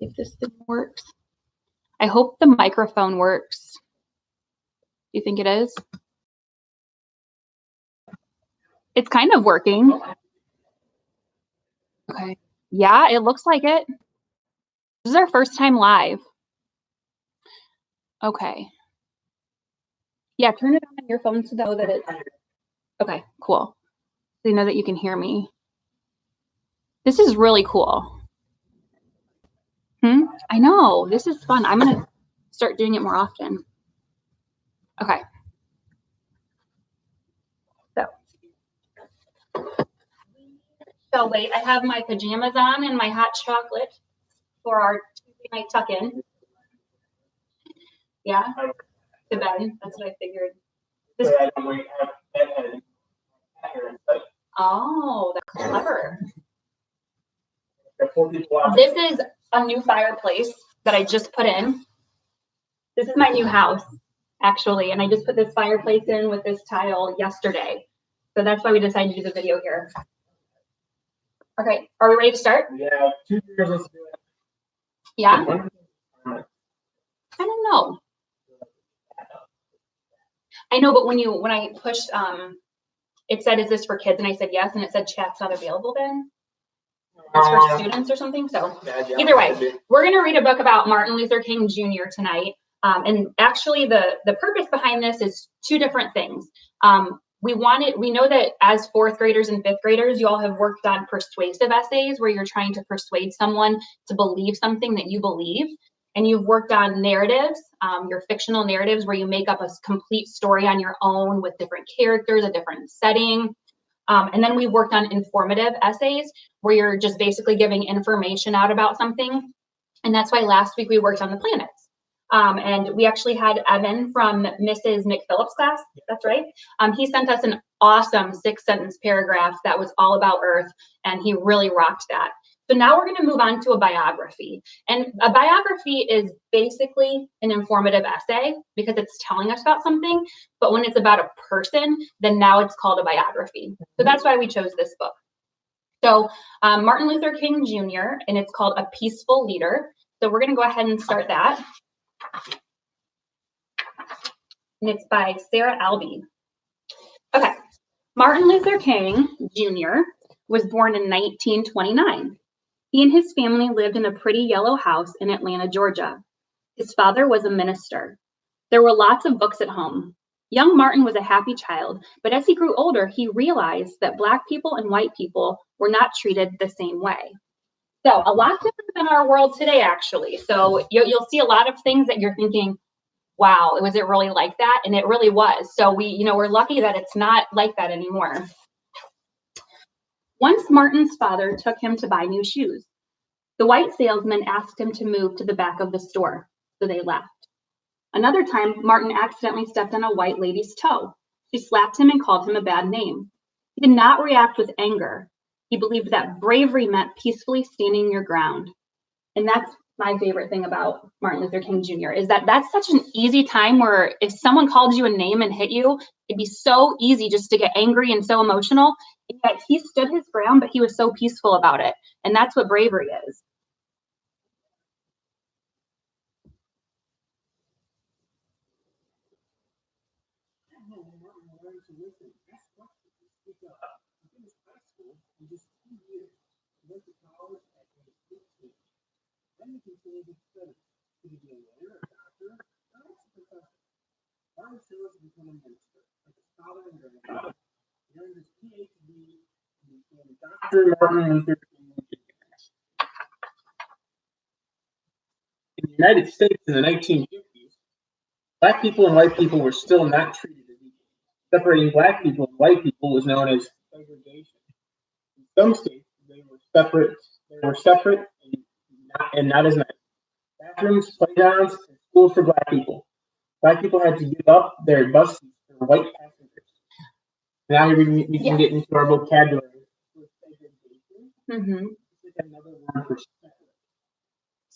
If this thing works. I hope the microphone works. Do you think it is? It's kind of working. Okay. Yeah, it looks like it. This is our first time live. Okay. Yeah, turn it on your phone so that it's okay, cool. So you know that you can hear me. This is really cool. I know, this is fun. I'm gonna start doing it more often. Okay. So wait, I have my pajamas on and my hot chocolate for our Tuesday night tuck-in. Yeah, to bed. That's what I figured. Oh, that's clever. This is a new fireplace that I just put in. This is my new house, actually, and I just put this fireplace in with this tile yesterday. So that's why we decided to do the video here. Okay, are we ready to start? Yeah, 2 years, let's do it. Yeah? I don't know. I know, but when I pushed, it said, "Is this for kids?" And I said yes, and it said chat's not available then. It's for students or something. So either way, we're going to read a book about Martin Luther King Jr. tonight. And actually the purpose behind this is two different things. We know that as fourth graders and fifth graders, you all have worked on persuasive essays where you're trying to persuade someone to believe something that you believe. And you've worked on narratives, your fictional narratives where you make up a complete story on your own with different characters, a different setting. And then we worked on informative essays where you're just basically giving information out about something. And that's why last week we worked on the planets. And we actually had Evan from Mrs. McPhillips' class, that's right. He sent us an awesome 6-sentence paragraph that was all about Earth, and he really rocked that. So now we're going to move on to a biography. And a biography is basically an informative essay because it's telling us about something. But when it's about a person, then now it's called a biography. So that's why we chose this book. So Martin Luther King Jr., and it's called A Peaceful Leader. So we're going to go ahead and start that. And it's by Sarah Albee. Okay. Martin Luther King Jr. was born in 1929. He and his family lived in a pretty yellow house in Atlanta, Georgia. His father was a minister. There were lots of books at home. Young Martin was a happy child, but as he grew older, he realized that Black people and white people were not treated the same way. So a lot different than our world today, actually. So you'll see a lot of things that you're thinking, wow, was it really like that? And it really was. So we're lucky that it's not like that anymore. Once Martin's father took him to buy new shoes. The white salesman asked him to move to the back of the store, so they left. Another time, Martin accidentally stepped on a white lady's toe. She slapped him and called him a bad name. He did not react with anger. He believed that bravery meant peacefully standing your ground. And that's my favorite thing about Martin Luther King Jr. is that that's such an easy time where if someone called you a name and hit you, it'd be so easy just to get angry and so emotional. And yet he stood his ground, but he was so peaceful about it. And that's what bravery is. Martin Luther King. In the United States in the 1950s, Black people and white people were still not treated as equal. Separating Black people and white people was known as segregation. In some states, they were separate and not as nice. Bathrooms, playgrounds, and schools for Black people. Black people had to give up their bus seats for white passengers. Now we can get into our vocabulary. Mm-hmm. Another word for separate.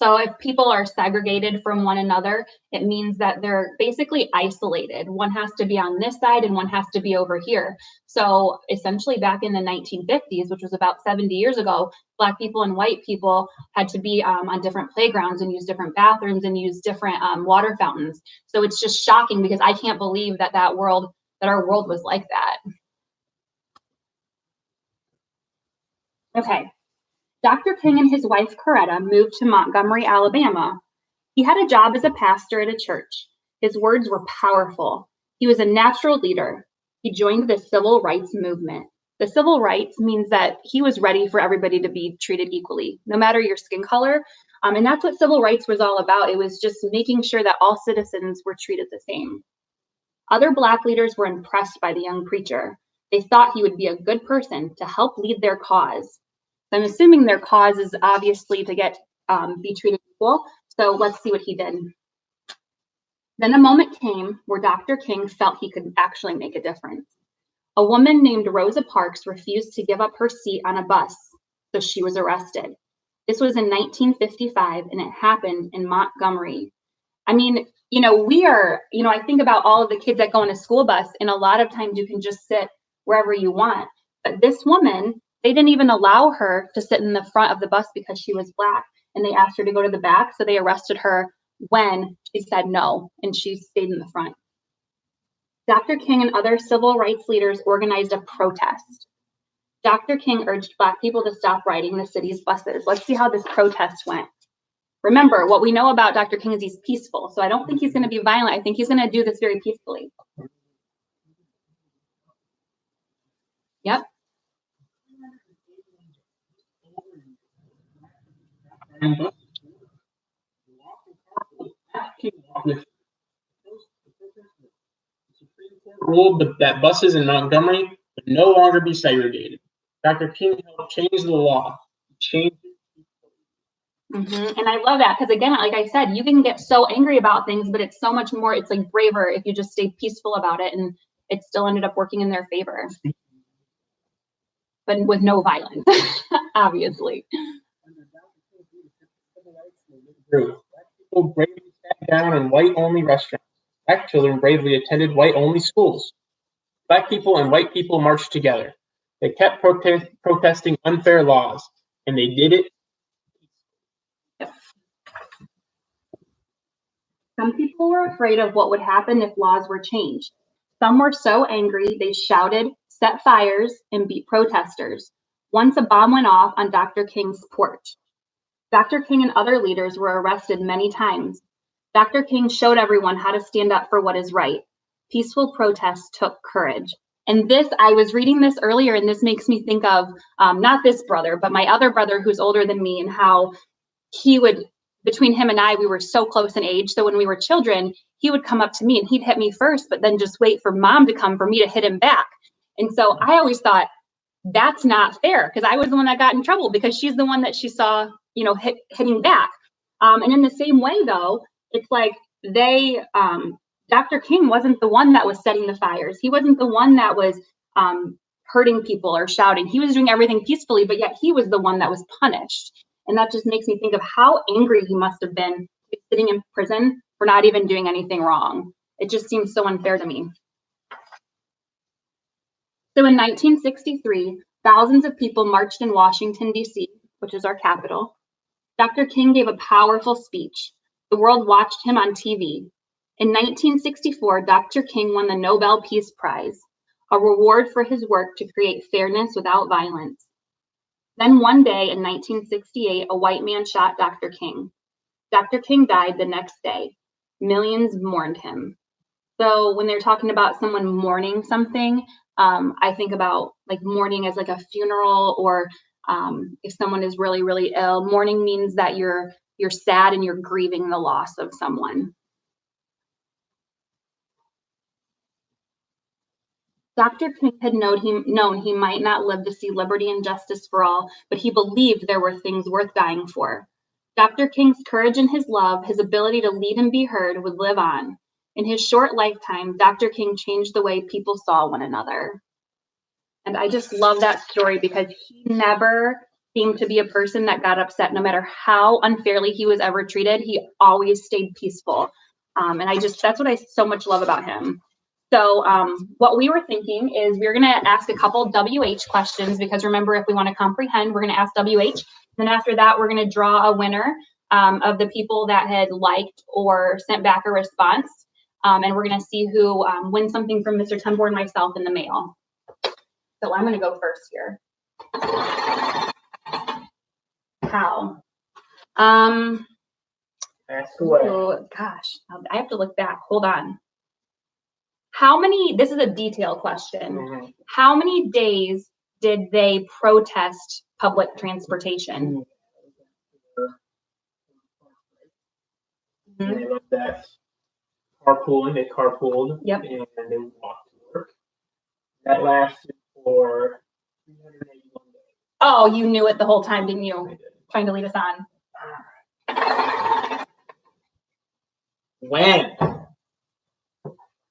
So if people are segregated from one another, it means that they're basically isolated. One has to be on this side and one has to be over here. So essentially back in the 1950s, which was about 70 years ago, Black people and white people had to be on different playgrounds and use different bathrooms and use different water fountains. So it's just shocking because I can't believe that our world was like that. Okay. Dr. King and his wife, Coretta, moved to Montgomery, Alabama. He had a job as a pastor at a church. His words were powerful. He was a natural leader. He joined the civil rights movement. The civil rights means that he was ready for everybody to be treated equally, no matter your skin color. And that's what civil rights was all about. It was just making sure that all citizens were treated the same. Other Black leaders were impressed by the young preacher. They thought he would be a good person to help lead their cause. I'm assuming their cause is obviously to be treated equal. So let's see what he did. Then a moment came where Dr. King felt he could actually make a difference. A woman named Rosa Parks refused to give up her seat on a bus, so she was arrested. This was in 1955, and it happened in Montgomery. I mean, I think about all of the kids that go on a school bus, and a lot of times you can just sit wherever you want. But this woman, they didn't even allow her to sit in the front of the bus because she was Black, and they asked her to go to the back. So they arrested her when she said no, and she stayed in the front. Dr. King and other civil rights leaders organized a protest. Dr. King urged Black people to stop riding the city's buses. Let's see how this protest went. Remember, what we know about Dr. King is he's peaceful, so I don't think he's going to be violent. I think he's going to do this very peacefully. Yep. Ruled that buses in Montgomery would no longer be segregated. Dr. King helped change the law. He changed it. And I love that because, again, like I said, you can get so angry about things, but it's so much more, it's like braver if you just stay peaceful about it, and it still ended up working in their favor. But with no violence, obviously. Black people bravely sat down in white-only restaurants. Black children bravely attended white-only schools. Black people and white people marched together. They kept protesting unfair laws, and they did it. Some people were afraid of what would happen if laws were changed. Some were so angry they shouted, set fires, and beat protesters. Once a bomb went off on Dr. King's porch. Dr. King and other leaders were arrested many times. Dr. King showed everyone how to stand up for what is right. Peaceful protests took courage. And this, I was reading this earlier, and this makes me think of not this brother, but my other brother who's older than me, and how he would, between him and I, we were so close in age. So when we were children, he would come up to me and he'd hit me first, but then just wait for mom to come for me to hit him back. And so I always thought, that's not fair, because I was the one that got in trouble because she's the one that she saw, hitting back. And in the same way, though, it's like Dr. King wasn't the one that was setting the fires. He wasn't the one that was hurting people or shouting. He was doing everything peacefully, but yet he was the one that was punished. And that just makes me think of how angry he must have been sitting in prison for not even doing anything wrong. It just seems so unfair to me. So in 1963, thousands of people marched in Washington, D.C., which is our capital. Dr. King gave a powerful speech. The world watched him on TV. In 1964, Dr. King won the Nobel Peace Prize, a reward for his work to create fairness without violence. Then one day in 1968, a white man shot Dr. King. Dr. King died the next day. Millions mourned him. So when they're talking about someone mourning something, I think about like mourning as like a funeral, or if someone is really, really ill. Mourning means that you're sad and you're grieving the loss of someone. Dr. King had known he might not live to see liberty and justice for all, but he believed there were things worth dying for. Dr. King's courage and his love, his ability to lead and be heard, would live on. In his short lifetime, Dr. King changed the way people saw one another. And I just love that story because he never seemed to be a person that got upset no matter how unfairly he was ever treated. He always stayed peaceful. And that's what I so much love about him. So what we were thinking is we're going to ask a couple WH questions, because remember, if we want to comprehend, we're going to ask WH. Then after that, we're going to draw a winner of the people that had liked or sent back a response. And we're going to see who wins something from Mr. Tembor and myself in the mail. So I'm going to go first here. How? Ask away. Oh, gosh, I have to look back. Hold on. This is a detail question. Mm-hmm. How many days did they protest public transportation? Mm-hmm. They love that carpooling. They carpooled. Yep. And they walked to work. That lasted for 381 days. Oh, you knew it the whole time, didn't you? Trying to lead us on. When?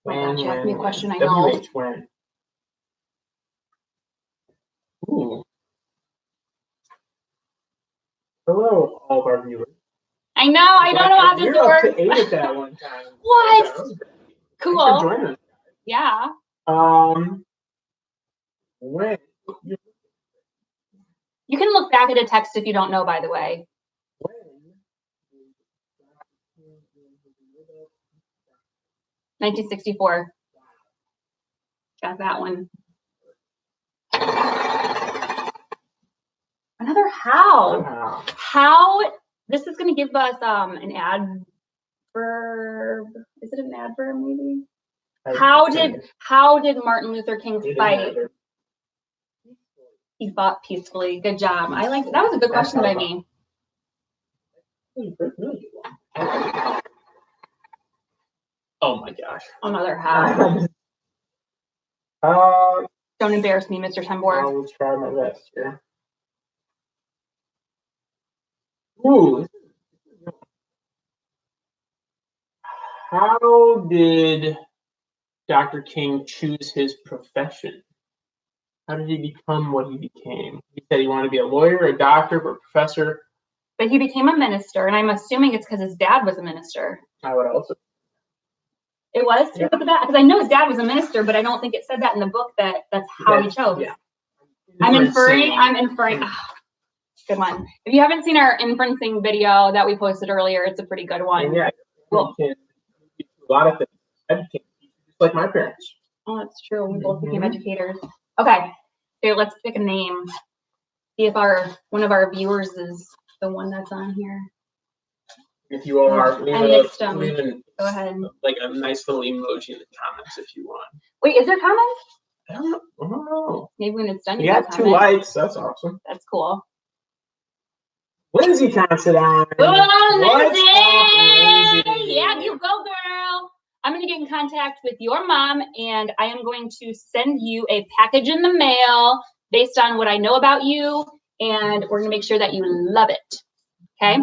Ask me a question I know. WH, when? Ooh. Hello, all of our viewers. I know, I don't know how this You're works. up to 8 at that one time. What? Cool. Thanks for joining us. Yeah. When? You can look back at a text if you don't know, by the way. When? 1964. Got that one. Another how. Wow. How, this is going to give us an adverb. Is it an adverb maybe? How did Martin Luther King fight? He fought peacefully. Good job. I like that was a good question by me. Oh my gosh. Another how. Don't embarrass me, Mr. Tembor. I will try my best here. Ooh. How did Dr. King choose his profession? How did he become what he became? He said he wanted to be a lawyer, a doctor, or a professor. But he became a minister, and I'm assuming it's because his dad was a minister. I would also. It was? Yeah. Because I know his dad was a minister, but I don't think it said that in the book that's how he chose. Yeah. I'm inferring. Oh, good one. If you haven't seen our inferencing video that we posted earlier, it's a pretty good one. And yeah, cool. A lot of things. Educated, just like my parents. Oh, that's true. We both became educators. Okay, here, let's pick a name. See if one of our viewers is the one that's on here. If you are, go ahead. Like a nice little emoji in the comments if you want. Wait, is there comments? I don't know. Maybe when it's done, you got 2 likes. That's awesome. That's cool. Lindsay Considine. Oh, Lindsay! Yeah, you go, girl. I'm going to get in contact with your mom, and I am going to send you a package in the mail based on what I know about you, and we're going to make sure that you love it. Okay?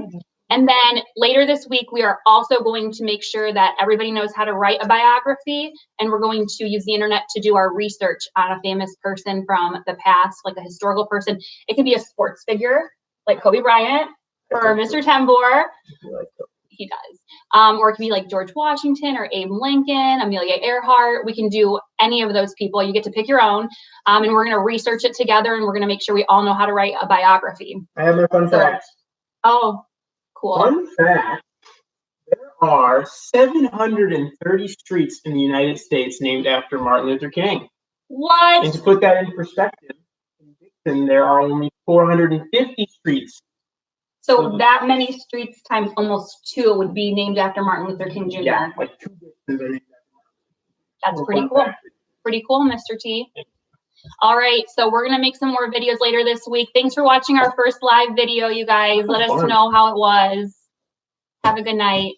And then later this week, we are also going to make sure that everybody knows how to write a biography, and we're going to use the internet to do our research on a famous person from the past, like a historical person. It could be a sports figure, like Kobe Bryant, or Mr. Tembor. He does. Or it could be like George Washington or Abe Lincoln, Amelia Earhart. We can do any of those people. You get to pick your own. And we're going to research it together, and we're going to make sure we all know how to write a biography. I have my fun facts. Oh, cool. Fun fact. There are 730 streets in the United States named after Martin Luther King. What? And to put that in perspective, in Dixon, there are only 450 streets. So that many streets times almost 2 would be named after Martin Luther King Jr. Yeah, like 2 Dixons are named after That's pretty cool. Pretty cool, Mr. T. All right, so we're going to make some more videos later this week. Thanks for watching our first live video, you guys. Let us know how it was. Have a good night.